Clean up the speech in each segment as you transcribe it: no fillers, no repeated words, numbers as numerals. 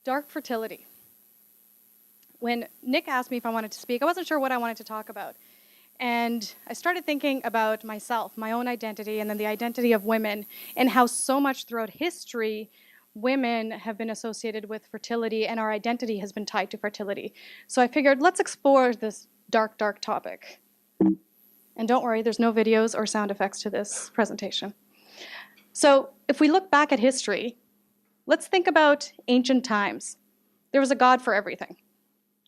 Dark fertility. When Nick asked me if I wanted to speak, I wasn't sure what I wanted to talk about. And I started thinking about myself, my own identity, and then the identity of women, and how so much throughout history, women have been associated with fertility, and our identity has been tied to fertility. So I figured, let's explore this dark, dark topic. And don't worry, there's no videos or sound effects to this presentation. So if we look back at history, let's think about ancient times. There was a god for everything.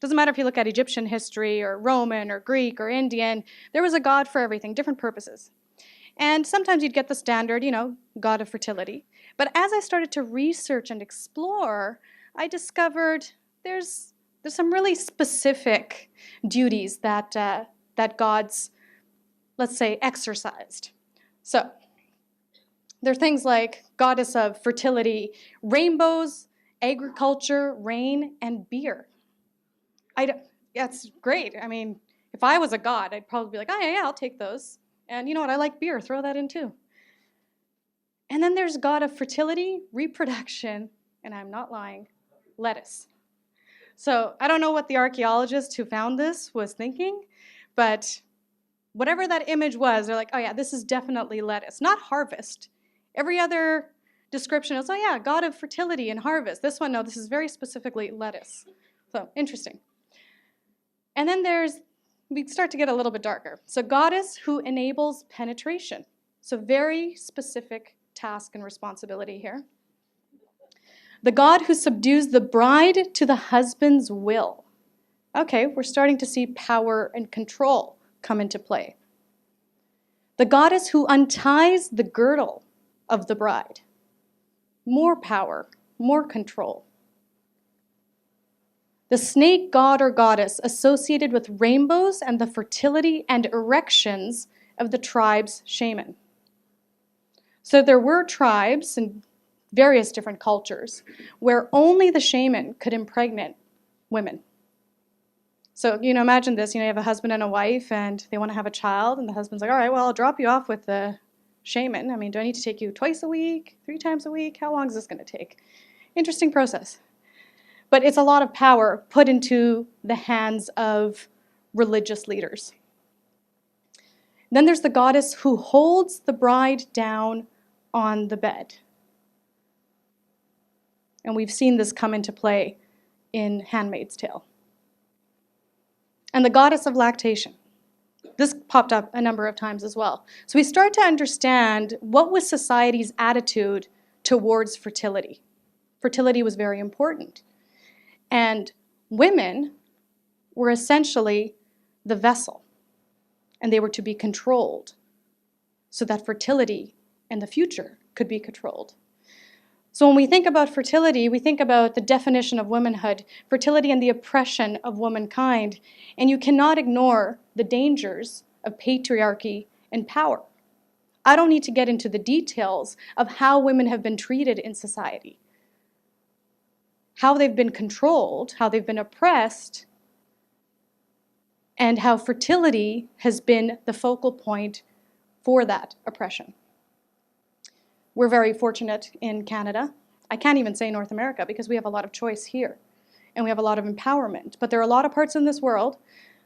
Doesn't matter if you look at Egyptian history or Roman or Greek or Indian, there was a god for everything, different purposes. And sometimes you'd get the standard, god of fertility. But as I started to research and explore, I discovered there's some really specific duties that gods, let's say, exercised. So there are things like goddess of fertility, rainbows, agriculture, rain, and beer. That's great. I mean, if I was a god, I'd probably be like, oh, yeah, I'll take those. And you know what? I like beer. Throw that in too. And then there's god of fertility, reproduction, and I'm not lying, lettuce. So I don't know what the archaeologist who found this was thinking, but whatever that image was, they're like, oh, yeah, this is definitely lettuce, not harvest. Every other description is, oh, yeah, god of fertility and harvest. This one, no, this is very specifically lettuce. So interesting. And then we start to get a little bit darker. So goddess who enables penetration. So very specific task and responsibility here. The god who subdues the bride to the husband's will. Okay, we're starting to see power and control come into play. The goddess who unties the girdle of the bride. More power, more control. The snake god or goddess associated with rainbows and the fertility and erections of the tribe's shaman. So there were tribes in various different cultures where only the shaman could impregnate women. So, imagine this, you have a husband and a wife and they want to have a child and the husband's like, all right, well, I'll drop you off with the shaman. I mean, do I need to take you twice a week, 3 times a week? How long is this going to take? Interesting process. But it's a lot of power put into the hands of religious leaders. Then there's the goddess who holds the bride down on the bed. And we've seen this come into play in Handmaid's Tale. And the goddess of lactation. This popped up a number of times as well. So we start to understand what was society's attitude towards fertility. Fertility was very important. And women were essentially the vessel, and they were to be controlled so that fertility and the future could be controlled. So when we think about fertility, we think about the definition of womanhood, fertility and the oppression of womankind, and you cannot ignore the dangers of patriarchy and power. I don't need to get into the details of how women have been treated in society, how they've been controlled, how they've been oppressed, and how fertility has been the focal point for that oppression. We're very fortunate in Canada. I can't even say North America because we have a lot of choice here and we have a lot of empowerment. But there are a lot of parts in this world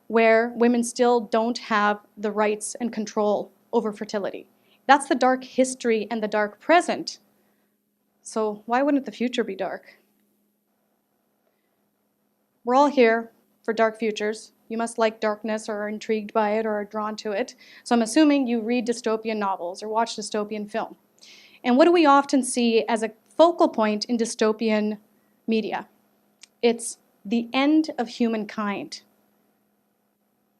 where women still don't have the rights and control over fertility. That's the dark history and the dark present. So why wouldn't the future be dark? We're all here for dark futures. You must like darkness or are intrigued by it or are drawn to it. So I'm assuming you read dystopian novels or watch dystopian film. And what do we often see as a focal point in dystopian media? It's the end of humankind.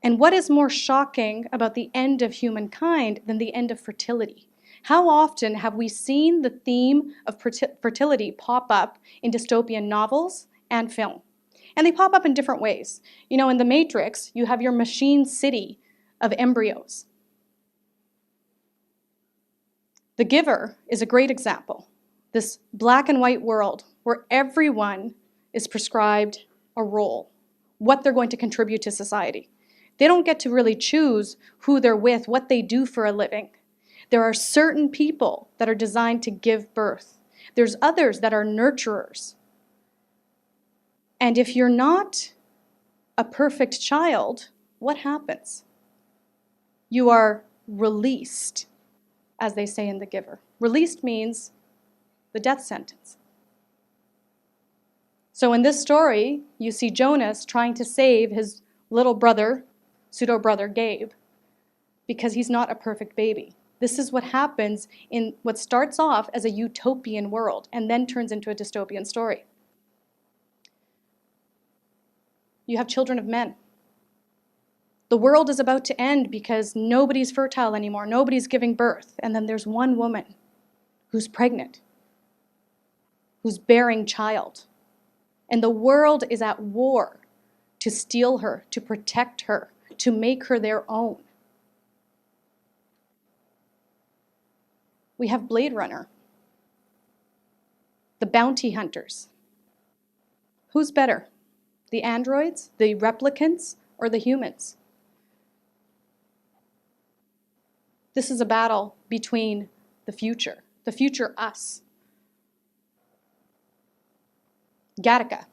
And what is more shocking about the end of humankind than the end of fertility? How often have we seen the theme of fertility pop up in dystopian novels and film? And they pop up in different ways. In The Matrix, you have your machine city of embryos. The Giver is a great example. This black and white world where everyone is prescribed a role, what they're going to contribute to society. They don't get to really choose who they're with, what they do for a living. There are certain people that are designed to give birth. There's others that are nurturers. And if you're not a perfect child, what happens? You are released, as they say in The Giver. Released means the death sentence. So in this story, you see Jonas trying to save his little brother, pseudo-brother Gabe, because he's not a perfect baby. This is what happens in what starts off as a utopian world and then turns into a dystopian story. You have children of men. The world is about to end because nobody's fertile anymore, nobody's giving birth, and then there's one woman who's pregnant, who's bearing child. And the world is at war to steal her, to protect her, to make her their own. We have Blade Runner, the bounty hunters. Who's better, the androids, the replicants, or the humans? This is a battle between the future us. Gattaca.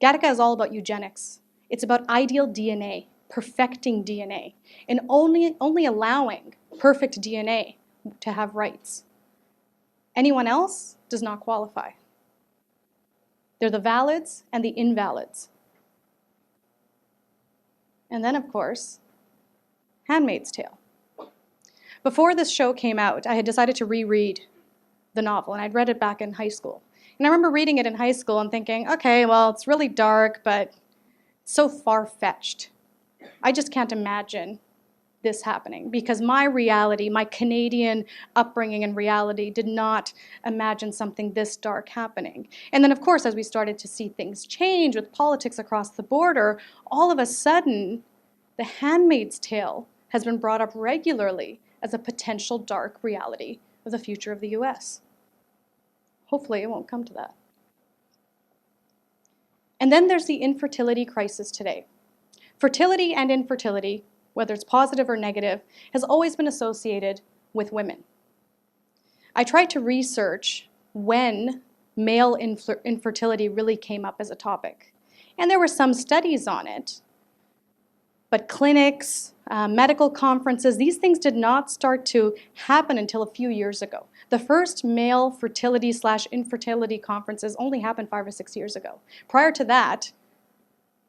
Gattaca is all about eugenics. It's about ideal DNA, perfecting DNA, and only allowing perfect DNA to have rights. Anyone else does not qualify. They're the valids and the invalids. And then, of course, Handmaid's Tale. Before this show came out, I had decided to reread the novel, and I'd read it back in high school. And I remember reading it in high school and thinking, okay, well, it's really dark, but it's so far-fetched. I just can't imagine this happening because my reality, my Canadian upbringing and reality did not imagine something this dark happening. And then, of course, as we started to see things change with politics across the border, all of a sudden, The Handmaid's Tale has been brought up regularly as a potential dark reality of the future of the US. Hopefully it won't come to that. And then there's the infertility crisis today. Fertility and infertility, whether it's positive or negative, has always been associated with women. I tried to research when male infertility really came up as a topic. And there were some studies on it, but clinics, medical conferences, these things did not start to happen until a few years ago. The first male fertility/infertility conferences only happened 5 or 6 years ago. Prior to that,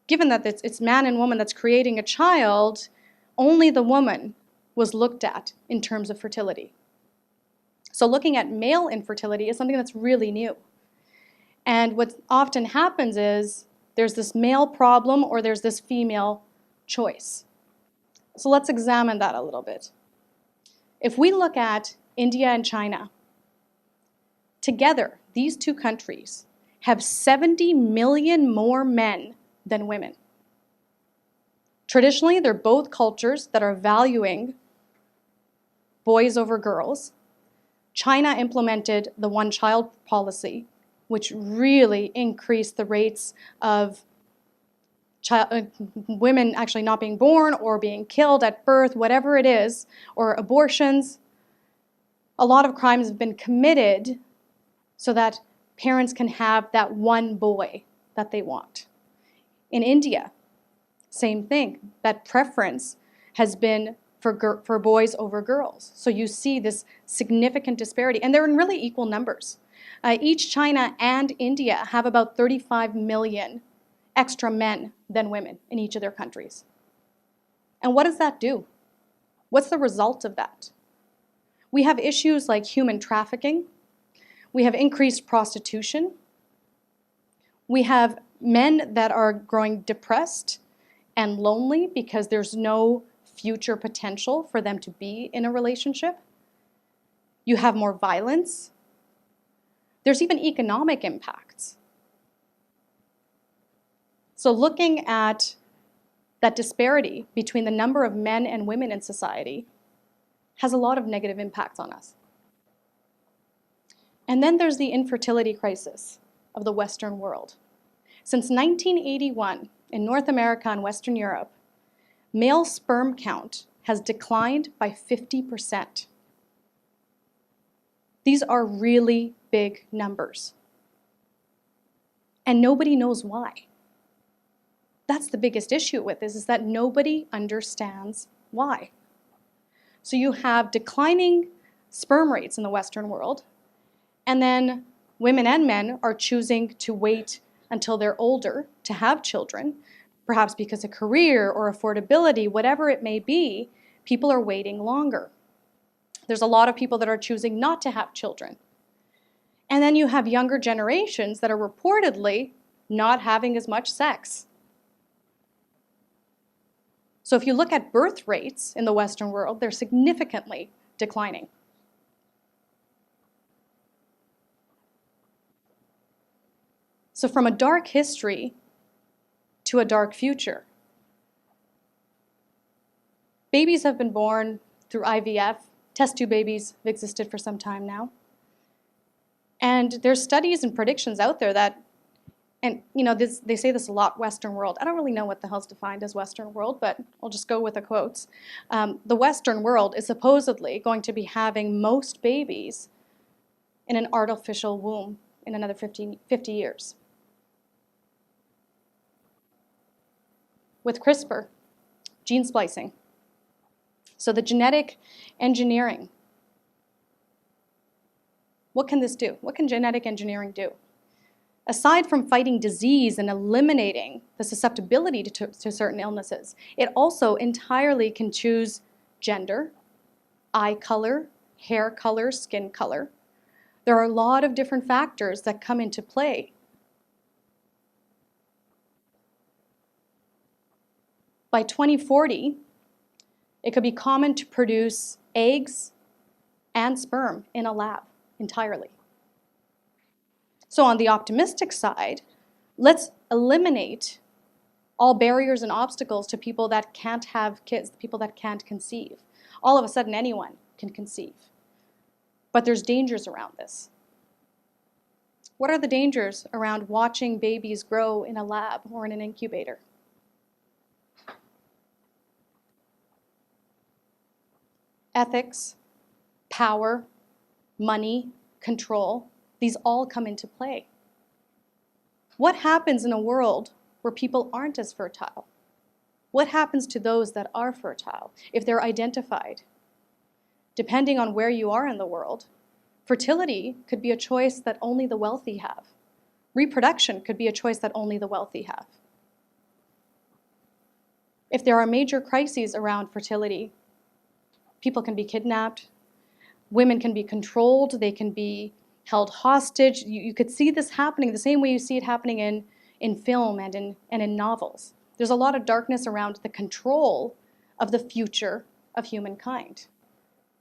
given that it's man and woman that's creating a child, only the woman was looked at in terms of fertility. So looking at male infertility is something that's really new. And what often happens is there's this male problem or there's this female choice. So let's examine that a little bit. If we look at India and China, together, these two countries have 70 million more men than women. Traditionally, they're both cultures that are valuing boys over girls. China implemented the one-child policy, which really increased the rates of women actually not being born or being killed at birth, whatever it is, or abortions. A lot of crimes have been committed so that parents can have that one boy that they want. In India, same thing. That preference has been for boys over girls. So you see this significant disparity, and they're in really equal numbers. Each China and India have about 35 million extra men than women in each of their countries. And what does that do? What's the result of that? We have issues like human trafficking. We have increased prostitution. We have men that are growing depressed and lonely because there's no future potential for them to be in a relationship. You have more violence. There's even economic impacts. So looking at that disparity between the number of men and women in society has a lot of negative impacts on us. And then there's the infertility crisis of the Western world. Since 1981, in North America and Western Europe, male sperm count has declined by 50%. These are really big numbers. And nobody knows why. That's the biggest issue with this, is that nobody understands why. So you have declining sperm rates in the Western world, and then women and men are choosing to wait until they're older to have children, perhaps because of career or affordability, whatever it may be, people are waiting longer. There's a lot of people that are choosing not to have children. And then you have younger generations that are reportedly not having as much sex. So if you look at birth rates in the Western world, they're significantly declining. So from a dark history to a dark future. Babies have been born through IVF. Test tube babies have existed for some time now. And there's studies and predictions out there that, and they say this a lot, Western world. I don't really know what the hell's defined as Western world, but I'll just go with the quotes. The Western world is supposedly going to be having most babies in an artificial womb in another 50 years. With CRISPR, gene splicing. So the genetic engineering. What can this do? What can genetic engineering do? Aside from fighting disease and eliminating the susceptibility to certain illnesses, it also entirely can choose gender, eye color, hair color, skin color. There are a lot of different factors that come into play. By 2040, it could be common to produce eggs and sperm in a lab entirely. So on the optimistic side, let's eliminate all barriers and obstacles to people that can't have kids, people that can't conceive. All of a sudden, anyone can conceive. But there's dangers around this. What are the dangers around watching babies grow in a lab or in an incubator? Ethics, power, money, control, these all come into play. What happens in a world where people aren't as fertile? What happens to those that are fertile if they're identified? Depending on where you are in the world, fertility could be a choice that only the wealthy have. Reproduction could be a choice that only the wealthy have. If there are major crises around fertility, people can be kidnapped, women can be controlled, they can be held hostage. You could see this happening the same way you see it happening in film and in novels. There's a lot of darkness around the control of the future of humankind.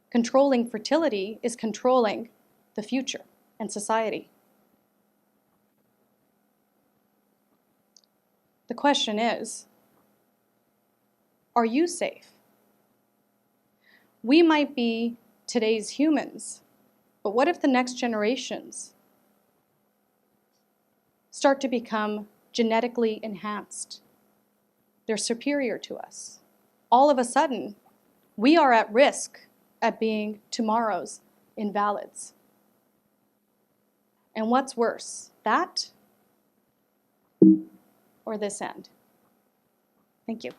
Controlling fertility is controlling the future and society. The question is, are you safe? We might be today's humans, but what if the next generations start to become genetically enhanced? They're superior to us. All of a sudden, we are at risk at being tomorrow's invalids. And what's worse, that or this end? Thank you.